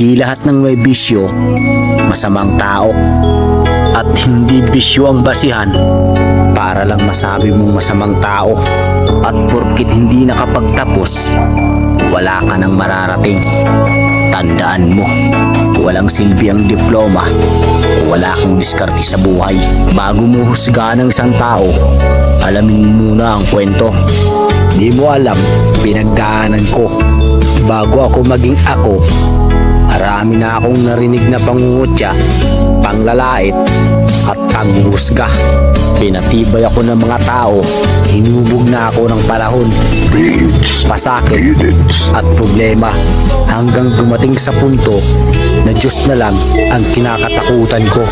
Hindi lahat ng may bisyo masamang tao, at hindi bisyo ang basihan para lang masabi mong masamang tao. At porkit hindi nakapagtapos, wala ka nang mararating. Tandaan mo, walang silbi ang diploma kung wala kang diskarte sa buhay. Bago mo husgahan ng isang tao, alamin muna ang kwento. Di mo alam, pinagdaanan ko. Bago ako maging ako, marami na akong narinig na pangungutya, panglalait at panghuhusga. Pinatibay ako ng mga tao, hinubog na ako ng panahon, pasakit at problema, hanggang dumating sa punto na Diyos na lang ang kinakatakutan ko.